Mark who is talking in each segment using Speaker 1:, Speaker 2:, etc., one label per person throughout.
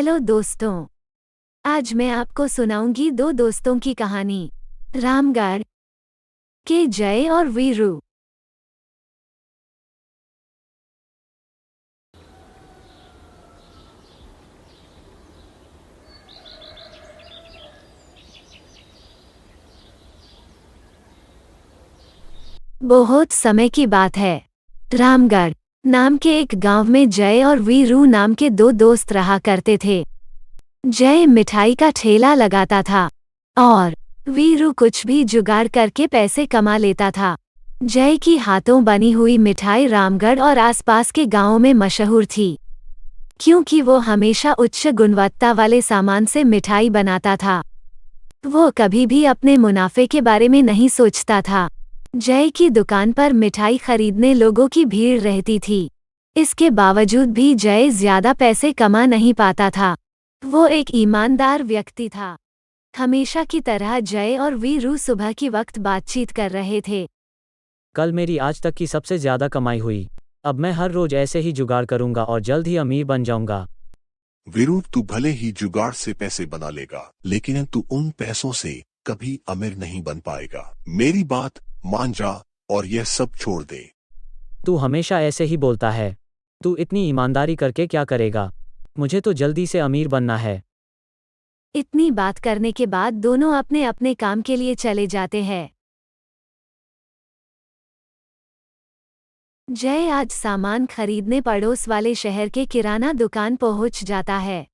Speaker 1: Hello दोस्तों, आज मैं आपको सुनाऊंगी दो दोस्तों की कहानी, रामगढ़ के जय और वीरू। बहुत समय की बात है। रामगढ़ नाम के एक गांव में जय और वीरू नाम के दो दोस्त रहा करते थे। जय मिठाई का ठेला लगाता था और वीरू कुछ भी जुगाड़ करके पैसे कमा लेता था। जय की हाथों बनी हुई मिठाई रामगढ़ और आसपास के गांवों में मशहूर थी, क्योंकि वो हमेशा उच्च गुणवत्ता वाले सामान से मिठाई बनाता था। वो कभी भी अपने मुनाफे के बारे में नहीं सोचता था। जय की दुकान पर मिठाई खरीदने लोगों की भीड़ रहती थी। इसके बावजूद भी जय ज्यादा पैसे कमा नहीं पाता था। वो एक ईमानदार व्यक्ति था। हमेशा की तरह जय और वीरू सुबह की वक्त बातचीत कर रहे थे।
Speaker 2: कल मेरी आज तक की सबसे ज्यादा कमाई हुई। अब मैं हर रोज ऐसे ही जुगाड़ करूंगा और जल्द ही अमीर बन जाऊंगा।
Speaker 3: वीरू, तू भले ही जुगाड़ से पैसे बना लेगा, लेकिन तू उन पैसों से कभी अमीर नहीं बन पाएगा। मेरी बात मान जा और यह सब छोड़ दे।
Speaker 2: तू हमेशा ऐसे ही बोलता है। तू इतनी ईमानदारी करके क्या करेगा? मुझे तो जल्दी से अमीर बनना है।
Speaker 1: इतनी बात करने के बाद दोनों अपने अपने काम के लिए चले जाते हैं। जय आज सामान खरीदने पड़ोस वाले शहर के किराना दुकान पहुंच जाता है।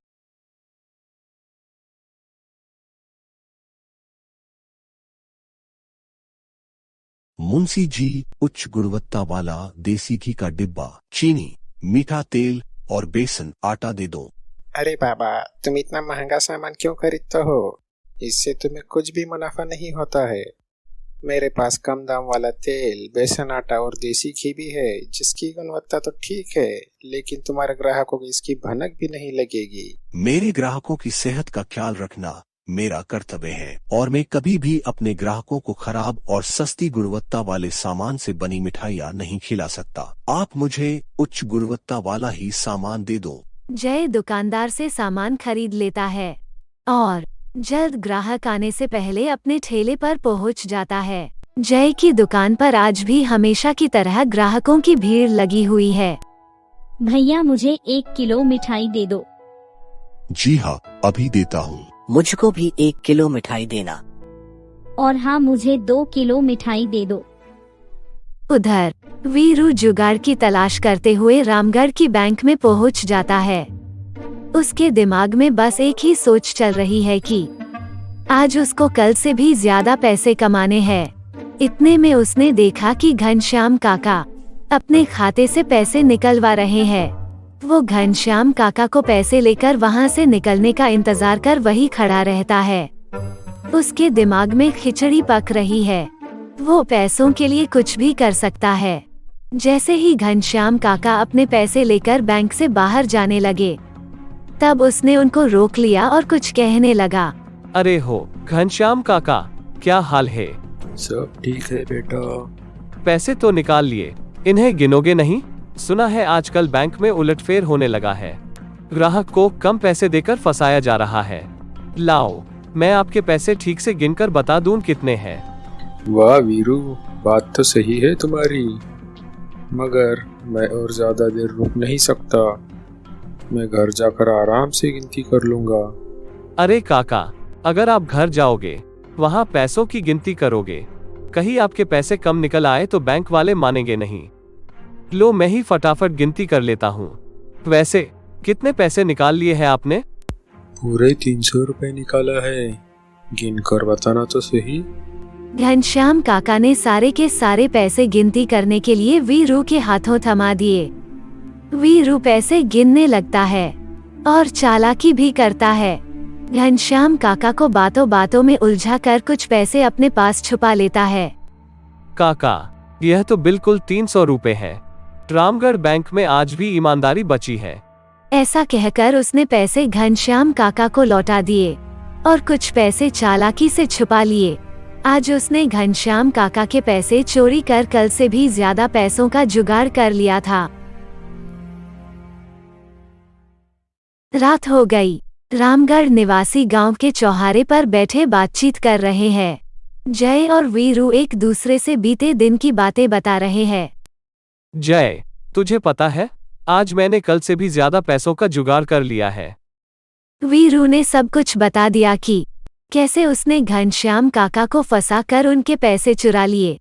Speaker 3: मुंशी जी, उच्च गुणवत्ता वाला देसी घी का डिब्बा, चीनी, मीठा तेल और बेसन आटा दे दो।
Speaker 4: अरे बाबा, तुम इतना महंगा सामान क्यों खरीदते हो? इससे तुम्हें कुछ भी मुनाफा नहीं होता है। मेरे पास कम दाम वाला तेल, बेसन आटा और देसी घी भी है, जिसकी गुणवत्ता तो ठीक है, लेकिन तुम्हारे ग्राहकों को इसकी भनक भी नहीं लगेगी।
Speaker 3: मेरे ग्राहकों की सेहत का ख्याल रखना मेरा कर्तव्य है और मैं कभी भी अपने ग्राहकों को खराब और सस्ती गुणवत्ता वाले सामान से बनी मिठाइयाँ नहीं खिला सकता। आप मुझे उच्च गुणवत्ता वाला ही सामान दे दो।
Speaker 1: जय दुकानदार से सामान खरीद लेता है और जल्द ग्राहक आने से पहले अपने ठेले पर पहुंच जाता है। जय की दुकान पर आज भी हमेशा की तरह ग्राहकों की भीड़ लगी हुई है।
Speaker 5: भैया, मुझे 1 किलो मिठाई दे दो।
Speaker 3: जी हाँ, अभी देता हूँ।
Speaker 6: मुझको भी 1 किलो मिठाई देना।
Speaker 5: और हाँ, मुझे 2 किलो मिठाई दे दो।
Speaker 1: उधर वीरू जुगाड़ की तलाश करते हुए रामगढ़ की बैंक में पहुंच जाता है। उसके दिमाग में बस एक ही सोच चल रही है कि आज उसको कल से भी ज्यादा पैसे कमाने हैं। इतने में उसने देखा कि घनश्याम काका अपने खाते से पैसे निकलवा रहे हैं। वो घनश्याम काका को पैसे लेकर वहाँ से निकलने का इंतजार कर वही खड़ा रहता है। उसके दिमाग में खिचड़ी पक रही है। वो पैसों के लिए कुछ भी कर सकता है। जैसे ही घनश्याम काका अपने पैसे लेकर बैंक से बाहर जाने लगे, तब उसने उनको रोक लिया और कुछ कहने लगा।
Speaker 7: अरे हो घनश्याम काका, क्या हाल है?
Speaker 4: सब ठीक है बेटा।
Speaker 7: पैसे तो निकाल लिए, इन्हें गिनोगे नहीं? सुना है आजकल बैंक में उलटफेर होने लगा है। ग्राहक को कम पैसे देकर फंसाया जा रहा है। लाओ, मैं आपके पैसे ठीक से गिनकर बता दूं कितने हैं।
Speaker 8: वाह वीरू, बात तो सही है तुम्हारी, मगर मैं और ज्यादा देर रुक नहीं सकता। मैं घर जाकर आराम से गिनती कर लूंगा।
Speaker 7: अरे काका, अगर आप घर जाओगे, वहाँ पैसों की गिनती करोगे, कहीं आपके पैसे कम निकल आए तो बैंक वाले मानेंगे नहीं। लो, मैं ही फटाफट गिनती कर लेता हूँ। वैसे कितने पैसे निकाल लिए हैं आपने?
Speaker 8: पूरे 300 रुपए निकाला है। गिन कर बताना तो सही।
Speaker 1: घनश्याम काका ने सारे के सारे पैसे गिनती करने के लिए वीरू के हाथों थमा दिए। वीरू पैसे गिनने लगता है और चालाकी भी करता है। घनश्याम काका को बातों बातों में उलझा कर कुछ पैसे अपने पास छुपा लेता है।
Speaker 7: काका, यह तो बिल्कुल 300 रुपए है। रामगढ़ बैंक में आज भी ईमानदारी बची है।
Speaker 1: ऐसा कहकर उसने पैसे घनश्याम काका को लौटा दिए और कुछ पैसे चालाकी से छुपा लिए। आज उसने घनश्याम काका के पैसे चोरी कर कल से भी ज्यादा पैसों का जुगाड़ कर लिया था। रात हो गई। रामगढ़ निवासी गांव के चौराहे पर बैठे बातचीत कर रहे हैं। जय और वीरू एक दूसरे से बीते दिन की बातें बता रहे हैं।
Speaker 7: जय, तुझे पता है, आज मैंने कल से भी ज्यादा पैसों का जुगाड़ कर लिया है।
Speaker 1: वीरू ने सब कुछ बता दिया कि कैसे उसने घनश्याम काका को फंसा कर उनके पैसे चुरा लिए।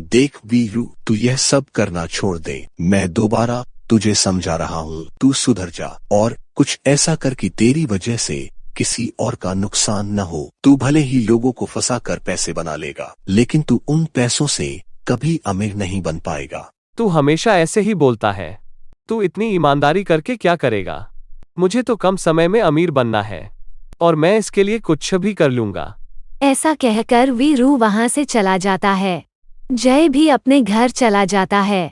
Speaker 3: देख वीरू, तू यह सब करना छोड़ दे। मैं दोबारा तुझे समझा रहा हूँ, तू सुधर जा और कुछ ऐसा कर कि तेरी वजह से किसी और का नुकसान न हो। तू भले ही लोगों को फंसा कर पैसे बना लेगा, लेकिन तू उन पैसों से कभी अमीर नहीं बन पाएगा।
Speaker 7: तू हमेशा ऐसे ही बोलता है। तू इतनी ईमानदारी करके क्या करेगा? मुझे तो कम समय में अमीर बनना है और मैं इसके लिए कुछ भी कर लूंगा।
Speaker 1: ऐसा कहकर वीरू वहां से चला जाता है। जय भी अपने घर चला जाता है।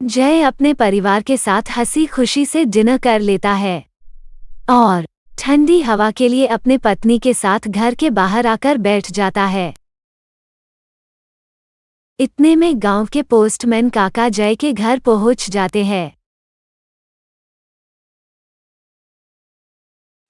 Speaker 1: जय अपने परिवार के साथ हंसी खुशी से डिनर कर लेता है और ठंडी हवा के लिए अपने पत्नी के साथ घर के बाहर आकर बैठ जाता है। इतने में गांव के पोस्टमैन काका जय के घर पहुंच जाते हैं।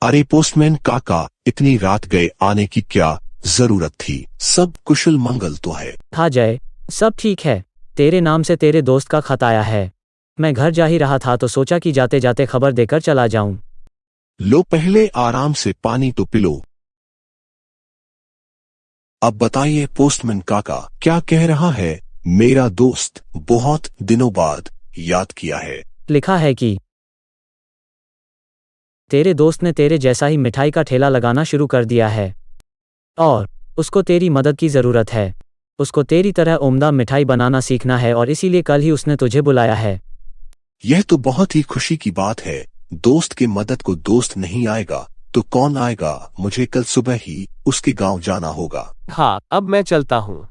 Speaker 3: अरे पोस्टमैन काका, इतनी रात गए आने की क्या जरूरत थी? सब कुशल मंगल तो है?
Speaker 2: हाँ जय, सब ठीक है। तेरे नाम से तेरे दोस्त का खत आया है। मैं घर जा ही रहा था तो सोचा कि जाते जाते खबर देकर चला जाऊं।
Speaker 3: लो पहले आराम से पानी तो पिलो। अब बताइए पोस्टमैन काका, क्या कह रहा है? मेरा दोस्त बहुत दिनों बाद याद किया है।
Speaker 2: लिखा है कि तेरे दोस्त ने तेरे जैसा ही मिठाई का ठेला लगाना शुरू कर दिया है और उसको तेरी मदद की ज़रूरत है। उसको तेरी तरह उम्दा मिठाई बनाना सीखना है और इसीलिए कल ही उसने तुझे बुलाया है।
Speaker 3: यह तो बहुत ही खुशी की बात है। दोस्त की मदद को दोस्त नहीं आएगा तो कौन आएगा? मुझे कल सुबह ही उसके गांव जाना होगा।
Speaker 7: हाँ, अब मैं चलता हूँ।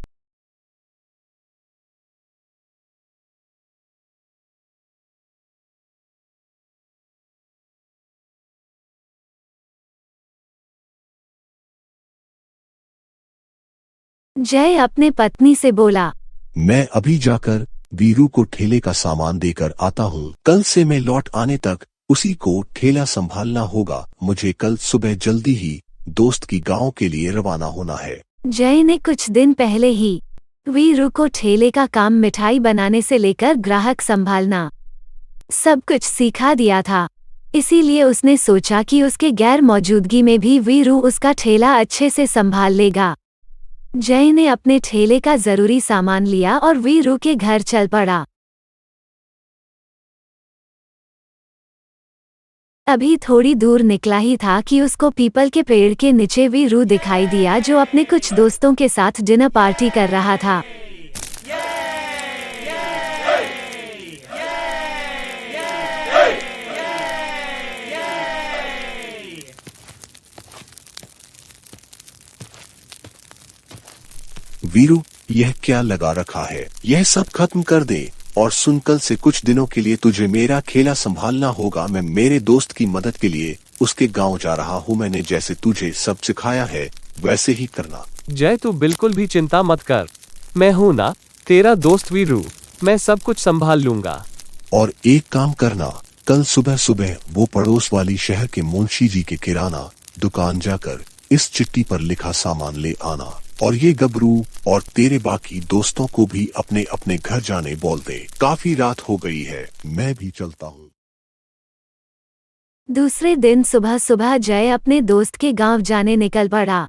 Speaker 1: जय अपने पत्नी से बोला,
Speaker 3: मैं अभी जाकर वीरू को ठेले का सामान देकर आता हूँ। कल से मैं लौट आने तक उसी को ठेला संभालना होगा। मुझे कल सुबह जल्दी ही दोस्त की गांव के लिए रवाना होना है।
Speaker 1: जय ने कुछ दिन पहले ही वीरू को ठेले का काम मिठाई बनाने से लेकर ग्राहक संभालना सब कुछ सिखा दिया था। इसीलिए उसने सोचा कि उसके गैर मौजूदगी में भी वीरू उसका ठेला अच्छे से संभाल लेगा। जय ने अपने ठेले का जरूरी सामान लिया और वीरू के घर चल पड़ा। अभी थोड़ी दूर निकला ही था कि उसको पीपल के पेड़ के नीचे वीरू दिखाई दिया, जो अपने कुछ दोस्तों के साथ डिनर पार्टी कर रहा था।
Speaker 3: वीरू, यह क्या लगा रखा है? यह सब खत्म कर दे और सुन, कल से कुछ दिनों के लिए तुझे मेरा ठेला संभालना होगा। मैं मेरे दोस्त की मदद के लिए उसके गांव जा रहा हूँ। मैंने जैसे तुझे सब सिखाया है वैसे ही करना।
Speaker 7: जय, तू बिल्कुल भी चिंता मत कर। मैं हूं ना, तेरा दोस्त वीरू। मैं सब कुछ संभाल लूंगा।
Speaker 3: और एक काम करना, कल सुबह सुबह वो पड़ोस वाली शहर के मुंशी जी के किराना दुकान जाकर इस चिट्ठी पर लिखा सामान ले आना और ये गबरू और तेरे बाकी दोस्तों को भी अपने अपने घर जाने बोल दे। काफी रात हो गई है, मैं भी चलता हूँ।
Speaker 1: दूसरे दिन सुबह सुबह जय अपने दोस्त के गांव जाने निकल पड़ा।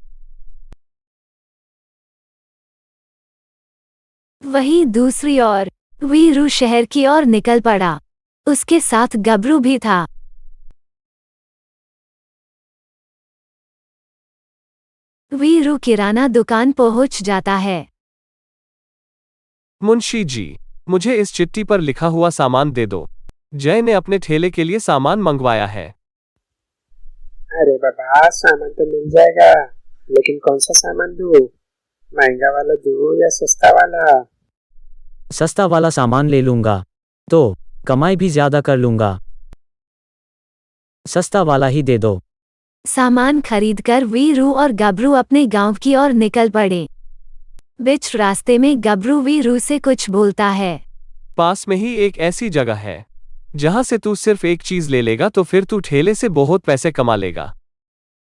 Speaker 1: वहीं दूसरी ओर वीरू शहर की ओर निकल पड़ा। उसके साथ गबरू भी था। वीरू किराना दुकान पहुंच जाता है।
Speaker 7: मुंशी जी, मुझे इस चिट्ठी पर लिखा हुआ सामान दे दो। जय ने अपने ठेले के लिए सामान मंगवाया है।
Speaker 4: अरे बाबा, सामान तो मिल जाएगा, लेकिन कौन सा सामान दूं? महंगा वाला दूं या सस्ता वाला?
Speaker 2: सस्ता वाला सामान ले लूंगा तो कमाई भी ज्यादा कर लूंगा। सस्ता वाला ही दे दो।
Speaker 1: सामान खरीदकर वीरू और गबरू अपने गांव की ओर निकल पड़े। बीच रास्ते में गबरू वीरू से कुछ बोलता है।
Speaker 7: पास में ही एक ऐसी जगह है जहां से तू सिर्फ एक चीज ले लेगा तो फिर तू ठेले से बहुत पैसे कमा लेगा।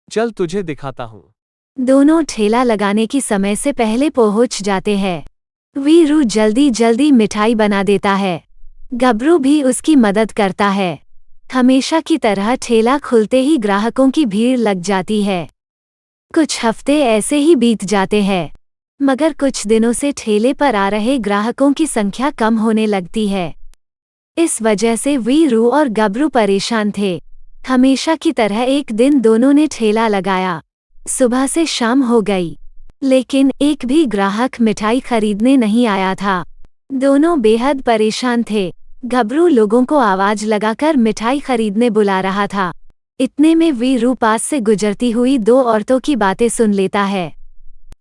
Speaker 7: चल तुझे दिखाता हूँ।
Speaker 1: दोनों ठेला लगाने की समय से पहले पहुंच जाते हैं। वीरू जल्दी जल्दी मिठाई बना देता है। गबरू भी उसकी मदद करता है। हमेशा की तरह ठेला खुलते ही ग्राहकों की भीड़ लग जाती है। कुछ हफ्ते ऐसे ही बीत जाते हैं, मगर कुछ दिनों से ठेले पर आ रहे ग्राहकों की संख्या कम होने लगती है। इस वजह से वीरू और गबरू परेशान थे। हमेशा की तरह एक दिन दोनों ने ठेला लगाया। सुबह से शाम हो गई, लेकिन एक भी ग्राहक मिठाई खरीदने नहीं आया था। दोनों बेहद परेशान थे। गबरू लोगों को आवाज लगाकर मिठाई खरीदने बुला रहा था। इतने में वीरू पास से गुजरती हुई दो औरतों की बातें सुन लेता है।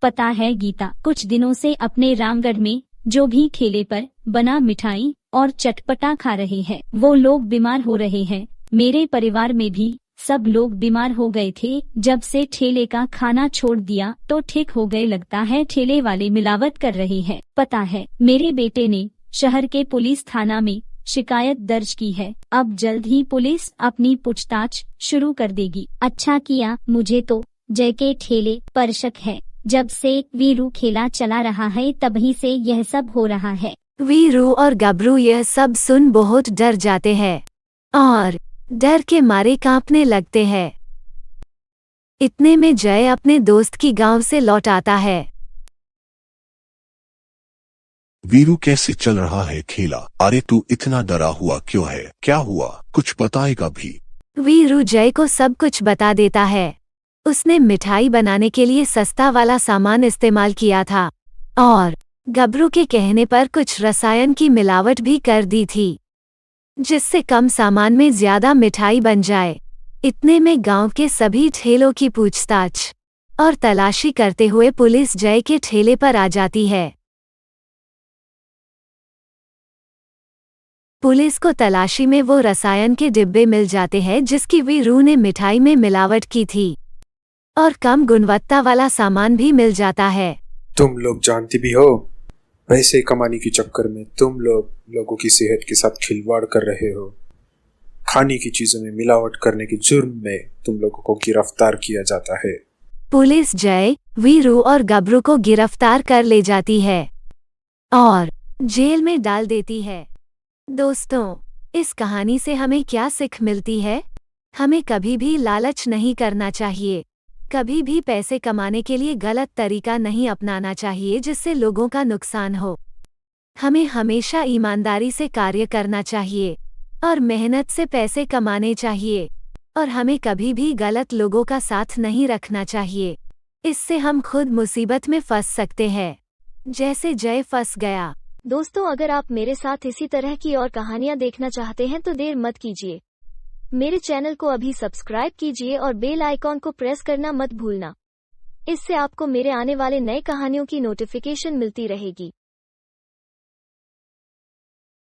Speaker 5: पता है गीता, कुछ दिनों से अपने रामगढ़ में जो भी ठेले पर बना मिठाई और चटपटा खा रहे हैं वो लोग बीमार हो रहे हैं। मेरे परिवार में भी सब लोग बीमार हो गए थे। जब से ठेले का खाना छोड़ दिया तो ठीक हो गए। लगता है ठेले वाले मिलावट कर रहे हैं। पता है मेरे बेटे ने शहर के पुलिस थाना में शिकायत दर्ज की है। अब जल्द ही पुलिस अपनी पूछताछ शुरू कर देगी। अच्छा किया, मुझे तो जय के ठेले पर शक है। जब से वीरू ठेला चला रहा है तभी से यह सब हो रहा है।
Speaker 1: वीरू और गबरू यह सब सुन बहुत डर जाते हैं और डर के मारे कांपने लगते हैं। इतने में जय अपने दोस्त की गांव से लौट आता है।
Speaker 3: वीरू कैसे चल रहा है ठेला? अरे तू इतना डरा हुआ क्यों है? क्या हुआ? कुछ बताएगा भी?
Speaker 1: वीरू जय को सब कुछ बता देता है। उसने मिठाई बनाने के लिए सस्ता वाला सामान इस्तेमाल किया था और गबरू के कहने पर कुछ रसायन की मिलावट भी कर दी थी, जिससे कम सामान में ज्यादा मिठाई बन जाए। इतने में गांव के सभी ठेलों की पूछताछ और तलाशी करते हुए पुलिस जय के ठेले पर आ जाती है। पुलिस को तलाशी में वो रसायन के डिब्बे मिल जाते हैं जिसकी वीरू ने मिठाई में मिलावट की थी, और कम गुणवत्ता वाला सामान भी मिल जाता है।
Speaker 8: तुम लोग जानती भी हो, पैसे कमाने के चक्कर में तुम लोगों की सेहत के साथ खिलवाड़ कर रहे हो। खाने की चीजों में मिलावट करने के जुर्म में तुम लोगों को गिरफ्तार किया जाता है।
Speaker 1: पुलिस जय, वीरू और गबरू को गिरफ्तार कर ले जाती है और जेल में डाल देती है। दोस्तों, इस कहानी से हमें क्या सीख मिलती है? हमें कभी भी लालच नहीं करना चाहिए। कभी भी पैसे कमाने के लिए गलत तरीका नहीं अपनाना चाहिए जिससे लोगों का नुकसान हो। हमें हमेशा ईमानदारी से कार्य करना चाहिए और मेहनत से पैसे कमाने चाहिए, और हमें कभी भी गलत लोगों का साथ नहीं रखना चाहिए। इससे हम खुद मुसीबत में फंस सकते हैं, जैसे जय फंस गया।
Speaker 9: दोस्तों, अगर आप मेरे साथ इसी तरह की और कहानियां देखना चाहते हैं तो देर मत कीजिए। मेरे चैनल को अभी सब्सक्राइब कीजिए और बेल आइकॉन को प्रेस करना मत भूलना। इससे आपको मेरे आने वाले नए कहानियों की नोटिफिकेशन मिलती रहेगी।